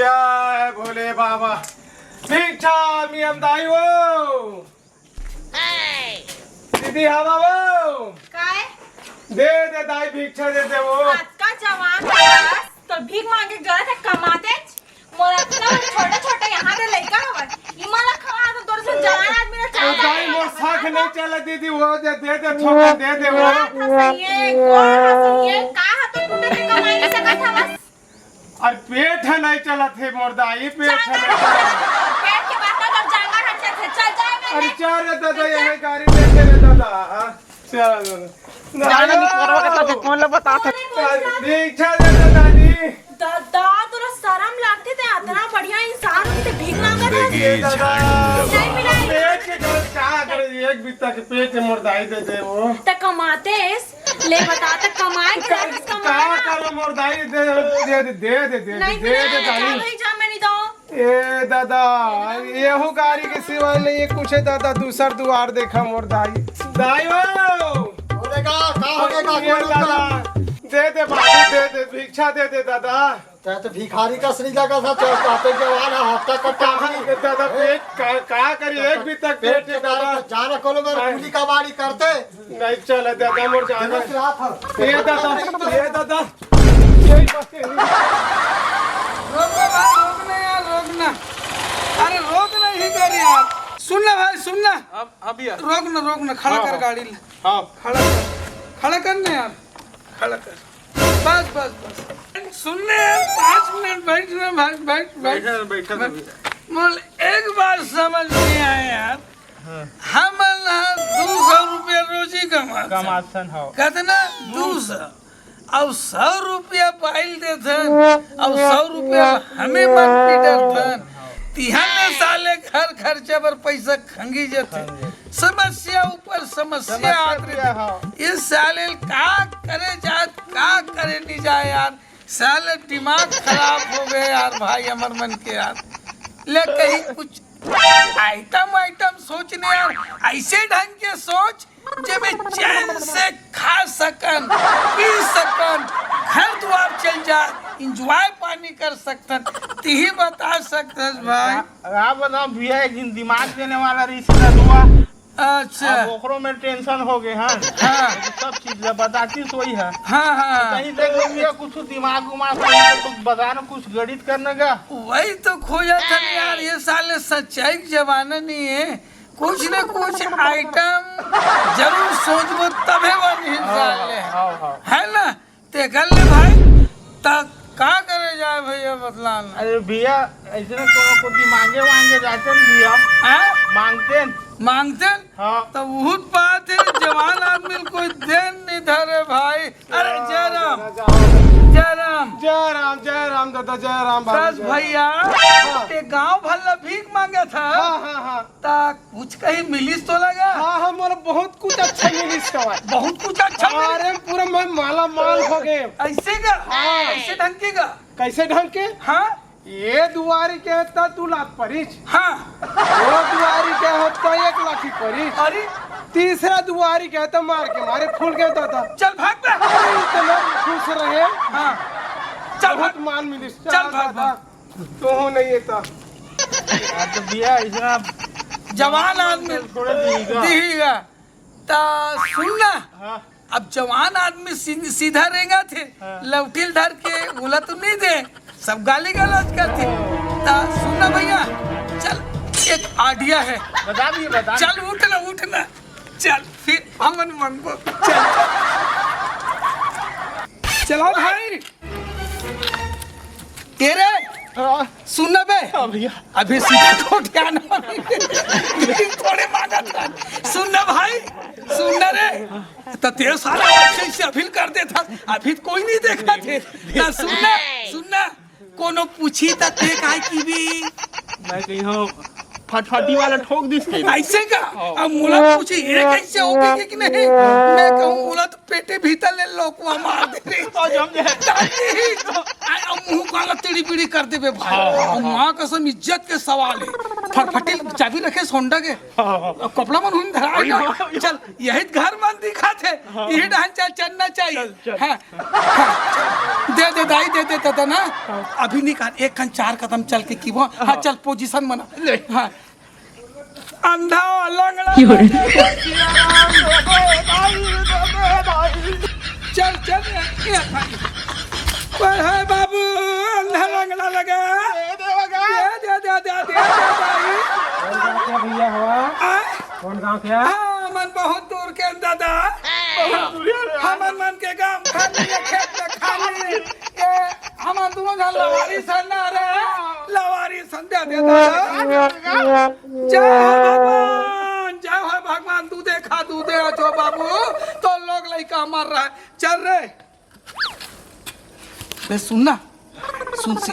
जय भोले बाबा। भिक्षा मी दाई हो दीदी हा बाबू काय दे दाई भिक्षा दे वो आजका जवान बस तो भीख मांगे गए थे कमातेच मोरा तो छोटे छोटे यहाँ पे लड़का हवन इमाला खा तो तोर से जवान आदमी ना चाहिए दाई मोर साख नहीं चला दीदी वो दे थोका दे वो ये का तो टूटे के कमाई नहीं सकत हवस और पेट है नहीं चला थे मोर दाई पेट है पेट के बात कर जांगा हट से चल जाए मैं अरे चार दादा यही गाड़ी दे रे दादा चल जाने नहीं करो के तो कौन ला बता भिक्षा दे दादी दादा तोरा शर्म लगती थे इतना बढ़िया इंसान होती थे भीख मांगा था नहीं मिला पेट के क्या करे एक बित्ता के पेट मोर दाई दे वो त कमाते ले बता त कमाए क्या करो मोर दाई दे दाई जा मैं नहीं दो ए दादा येहू गाड़ी के सिवा नहीं कुछ है दादा दूसर दुआर देखा मोर दाई दाई हो दे बाबू दे भिक्षा दे दादा तो भिखारी का श्रीजा का था चाहते जवान हफ्ता कट्टा दादा पेट का करी एक भी तक पेट दादा जाना कोलो में पूली का बाड़ी करते नहीं चला दादा मोर जाना ये दादा यही बात है रोकना भाई रोकना यार रोकना अरे रोकना ही कर यार सुनना भाई सुनना अब यार रोकना खड़ा कर गाड़ी हां खड़ा करना यार खड़ा कर बस सुनने 5 मिनट बैठना बैठ बोल एक बार समझ नहीं आया यार हम 200 रुपया रोजी कमासन हो कितना 200 अब 100 रुपया पाइल देते अब 100 रुपया हमें मन पीटर तिहन साले घर खर्चे पर पैसा खंगी जाते समस्या ऊपर समस्या आती इस साले का करे नहीं जाए यार साले दिमाग खराब हो गए यार भाई अमर मन के यार ले कहीं कुछ आइटम सोचने यार ऐसे ढंग के सोच जब चैन से खा सकन पी सकन घर द्वार चल जा इंजॉय पानी कर सकतन तीही बता सकते भाई आप बताओ भैया एक दिन दिमाग देने वाला रिश्ता हुआ अच्छा ओकरो में टेंशन हो गए हाँ सब चीज बताती सोई है हाँ कहीं देख लिया कुछ दिमाग कुछ बता कुछ गणित करने का वही तो खोजा था यार ये साले सच्चाई का जमाना नहीं है कुछ न कुछ आइटम जरूर सोचबो तबे बनी साले है ना ते कर ले भाई तक का करे जाए भैया बतलाना अरे भैया ऐसे को मांगे जाते भैया मांगते हाँ तो बहुत बात है जवान आदमी कोई देन नहीं धरे भाई अरे जय राम दादा जय राम बस भैया ते गांव भला भीख मांगा था ता कुछ कहीं मिलिस तो लगा हाँ मोर बहुत कुछ अच्छा मिलिस बहुत कुछ अच्छा अरे पूरा मैं माला माल हो गए ऐसे का ऐसे ढंग के का कैसे ढंग के हाँ ये दुआरी के हत्ता 2 लाख परिच हाँ वो दुआरी के हत्ता 1 लाख की परिच अरे तीसरा दुआरी के हत्ता मार के मारे फूल के दादा चल भाग बे इतना खुश रहे हाँ चल बहुत मान मिलिस चल भाग तो हो नहीं था तो भैया ऐसा जवान आदमी थोड़ा दिखेगा ता सुनना हाँ अब जवान आदमी सीधा रहेगा थे लवटिल धर के बोला तो नहीं दे सब गाली गलौज करते ता सुनना भैया चल एक आइडिया है बता चल उठना चल फिर अमन मंगो चलो भाई तेरे सुनना बे भैया अभी सीधा कोट आना थोड़े मांगा था सुनना भाई सुनना रे तो तेरे सारा बच्चे से अपील कर देता अभी कोई नहीं देखा थे ना सुनना कोनो पूछी तो ते काहे की भी मैं कहीं हूँ फटफटी वाला ठोक दिस ऐसे का अब मुला पूछी ये कैसे हो गई कि नहीं मैं कहूँ मुला तो पेटे भीतर ले लोकवा मार दे रही मुंह काला टेढ़ी पीढ़ी कर दे भाई माँ कसम इज्जत के सवाल है फटफटी चाबी रखे सोंडा के कपड़ा मन हुन धरा चल यही घर मन दिखा थे यही ढांचा चलना चाहिए। हाँ, हाँ, दे दाई दे देता ना। अभी निकाल एक 4 कदम चल के की वो। हाँ चल पोजीशन बना। हाँ अंधा लंगड़ा चल चल है बाबू अंधा लंगड़ा लगा दे भैया हुआ कौन गाँव के मन बहुत दूर के दादा हमन मन के गांव खाली खेत में खाली हमन दोनों जन लवारी सन ना रहे लवारी सन दे दादा जय हो भगवान तू देखा तू दे जो बाबू तो लोग लइका मर रहा है चल रे बे सुनना सुन सी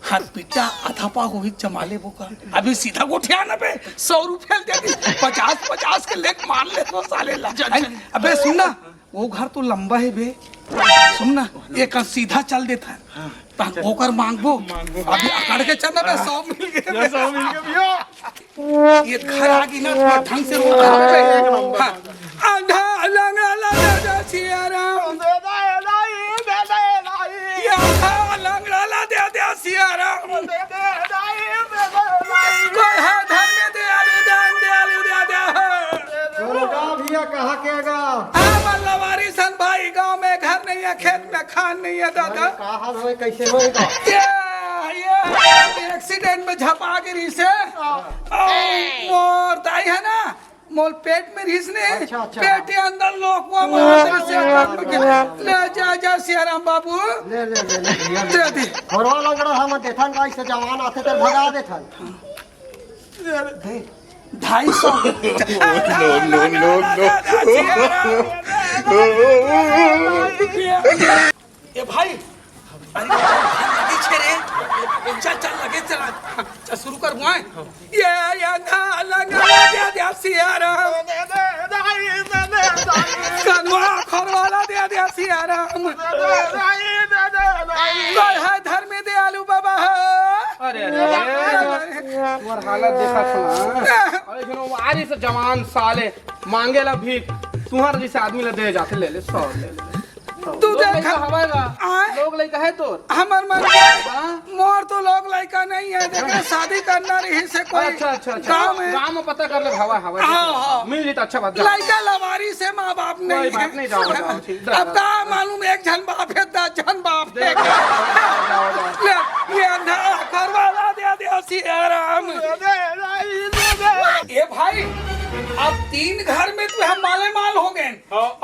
हाथ पिटा आधा पा हो जमाले वो का अभी सीधा गोठिया ना पे 100 रुपये दे दी 50 के लेक मान ले तो साले ला अबे सुनना वो घर तो लंबा है बे सुनना एक सीधा चल देता है होकर मांगबो अभी अकड़ के चलना बे 100 मिल गए ये घर आ गई ना ढंग से रोक आंधा लंगड़ा लंगड़ा सियाराम लंगड़ा ला दे सियाराम कोई है धन में दयालु भैया कहाँ के गाँव? लवारी सन भाई गांव में घर नहीं है खेत में खान नहीं है दादा कहाँ हाल होए कैसे होएगा? ये एक्सीडेंट में झपा गिरी से मोर दाई है ना मोल पेट में रिसने अच्छा। पेट के अंदर लोग वो मार से ले जा सियाराम बाबू ले भैया दे घरवा लंगड़ा हम देखन गाय से जवान आते तो भगा देथन 250 ये भाई लगे छे चल लगे चल शुरू कर बुआए ये लंगा दे सियाराम कनवा खरवाला दे सियाराम कोई है धर्म दयालु बाबा अरे तुम्हार हालत देखा था अरे आरी से जवान साले मांगेला भीख तुम्हारे जैसे आदमी ला दे जाते ले 100 ले तू देखा हवाएगा लोग लइका है तो हमर मन मोर तो लोग लइका नहीं है देखे शादी करना रही से कोई अच्छा गांव में पता कर ले हवा मिल जाता अच्छा बात लइका लवारी से माँ बाप नहीं बात नहीं जाओ अब का मालूम एक जन बाप है 10 जन बाप है ये अंधा करवाला दे सियाराम ये भाई अब 3 घर में तू हम माले माल हो गए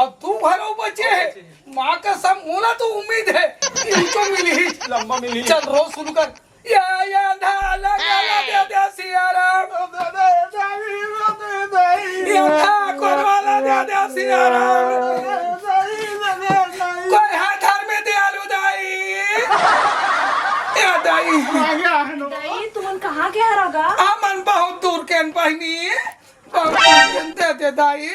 अब तू भरो बचे है माँ का सब मोला तो उम्मीद है कि उनको मिली लंबा मिली चल रोज शुरू कर या अंधा लगा दे सियाराम ये अंधा करवाला दे सियाराम कोई है घर में दयालु दाई या दाई तुम कहाँ गया रगा अमन बहुत दूर के बहनी दे दाई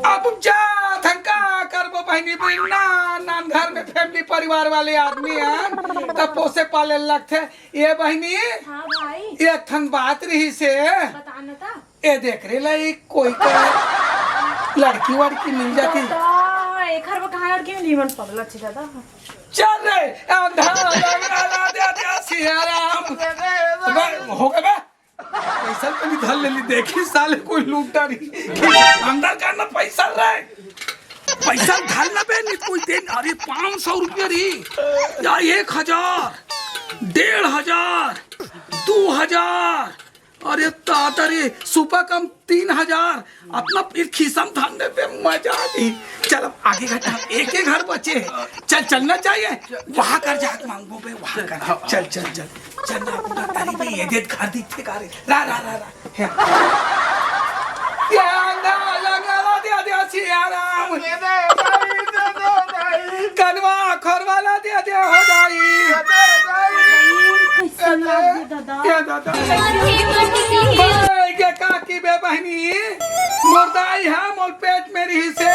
अब जा थका करबो बहनी नान घर में फैमिली परिवार वाले आदमी हैं तब पोसे पाले लगते ये बहनी हाँ भाई ये थन बात रही से बताना था ये देख रही लाई कोई लड़की वड़की मिल जाती एक घर में कहाँ लड़की लीमन पगला अच्छी दादा चल रे अंधा लंगड़ा दे सियाराम हो गया बे पैसा तो नहीं धर ले ली देखी साले कोई लूटा नहीं अंदर करना पैसा रहे पैसा धर ना बे नहीं कोई दे अरे 500 रुपया री या 1000 1500 2000 अरे तातरी सुपर कम 3000 अपना फिर खिसम थाने पे मजा दी चल अब आगे घटा एक घर बचे चल चलना चाहिए वहां कर जाके मांगो बे वहां कर चल ना अपना तारी पे ये देख घर दिखते कारे रा या लगा दे सियाराम कनवा खरवाला दे हो जाई या दादा के काकी बे बहनी मोरदाई है मोल पेट में रही से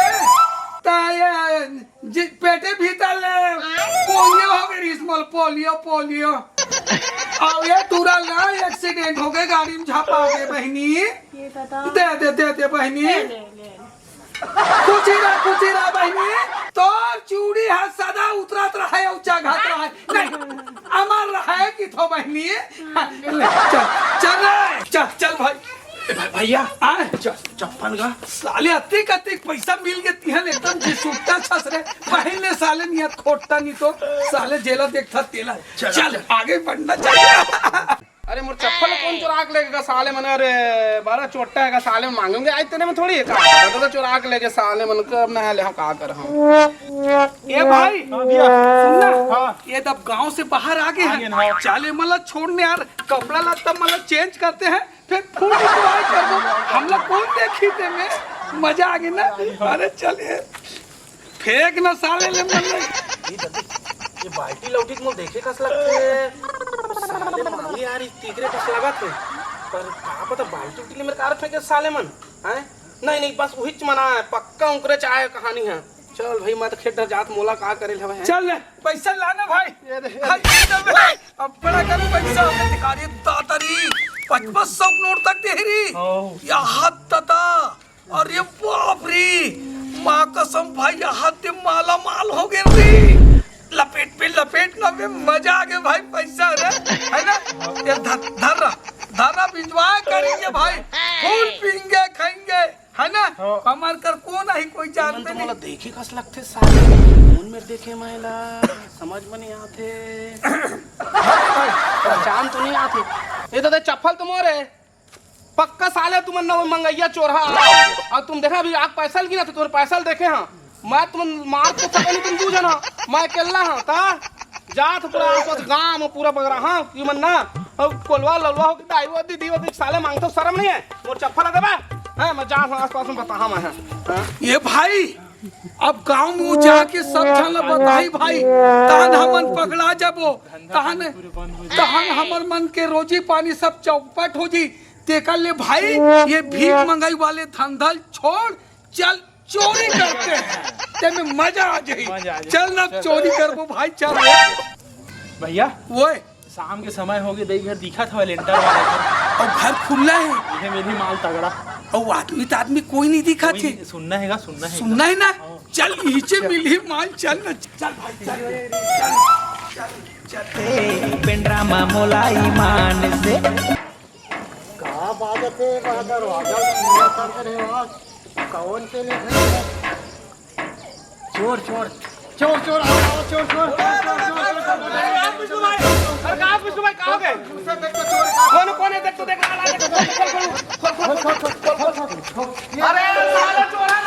पेटे भीतर ले पोलियो हो गई मोल पोलियो अब ये तुरा ना एक्सीडेंट हो गए गाड़ी में झापा के बहनी। ये दादा दे बहनी। कुछ ही रहा बहनी। तो चूड़ी है सदा उतरत रहा है ऊंचा घाट रहा है नहीं अमर रहा है कि थो बहनी। चल भाई भैया आए चप्पल का साले अतिक पैसा मिल गए तिहन एकदम जिसुकता छस रे पहले साले नियत खोटता नहीं तो साले जेला देखता तेला। चल आगे बढ़ना चाहिए। अरे मोर चप्पल कौन चुरा के लेगा साले मन। अरे बड़ा चोटा है साले में मांगेंगे आज तेरे में थोड़ी है तो चुरा के लेके साले मन को अब ना ले हम का कर हम। ये भाई सुनना हाँ। ये तब गांव से बाहर आ गए हैं चाले मतलब छोड़ने यार कपड़ा लत्ता मतलब चेंज करते हैं फिर फूल कर दो हम लोग कौन देखी थे में मजा आ गई ना। अरे चले फेंक ना साले ले ये बाल्टी लौटी को देखे कस लगते साले मांगी यार इस तीसरे कस लगा थे पर कहाँ पता बाल्टी उल्टी मेरे कार फेंके साले मन हैं। नहीं बस वही मना है पक्का उनकरे चाहे कहानी है। चल भाई मैं तो खेत जात मोला का करे ले चल पैसा लाना भाई अपना कर पैसा अधिकारी दातरी 5500 नोट तक दे रही यहाँ तता। अरे बाप रे माँ कसम भाई यहाँ ते माला माल हो गए रे लपेट पे मजा आ गया भाई पैसा है ना। ये धरा भिजवा करेंगे भाई फूल पीएंगे खाएंगे है ना। हमार कर कौन है कोई जानते नहीं। देखे कस लगते साले फोन में देखे मैला समझ में नहीं आते पहचान तो नहीं आती। ये तो चप्पल तुम है पक्का साले तुम मंगैया चोरा और तुम देखा अभी आग पैसा की ना तो तुम्हारे पैसा देखे हाँ मैं तुम मार तो सके नहीं तुम दू जना मैं अकेला हाँ ता जात पूरा आसपास गांव पूरा बगरा हाँ कि मन ना कोलवा ललवा हो दाई वो दीदी साले मांगते शर्म नहीं है मोर चप्पल दे हां मैं जा आसपास में बता मैं हां ये भाई अब गांव में जाके सब छल बताई भाई तहन हमन पकड़ा जबो तहन हमर मन के रोजी पानी सब चौपट हो जी तेकर ले भाई ये भीख मंगाई वाले धंधल छोड़ चल चोरी करते हैं ते में मजा आ जाए। चल ना चोरी करबो भाई चल भैया वो शाम के समय हो गए दई घर दिखा था लेंटर वाला घर और घर खुला है ये मेरी माल तगड़ा और आदमी कोई नहीं दिखा थे सुनना है सुनना है ना। चल नीचे मिली माल चल ना चल भाई चल पेंड्रा मामोला ईमान से कहाँ बात है बहादुर वाजा कर रहे हो कौन से ले चोर कौन है देख तो देख अरे साले चोरा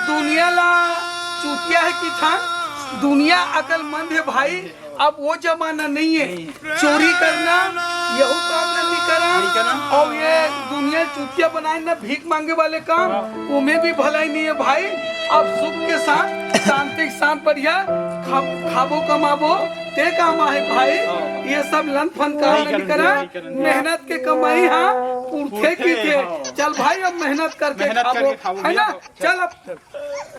दुनिया ला चूतिया है कि था दुनिया अकलमंद है भाई। अब वो जमाना नहीं है चोरी करना यही प्रॉब्लम नहीं करना और ये दुनिया चूतिया बनाए ना भीख मांगे वाले काम उनमें भी भलाई नहीं है भाई। अब सुख के साथ शांति के साथ बढ़िया खाबो कमाबो ते काम है भाई। ये सब लन फन काम नहीं करा मेहनत के कमाई हाँ पूर्थे की थे। चल भाई अब मेहनत करके खाबो है ना। चल अब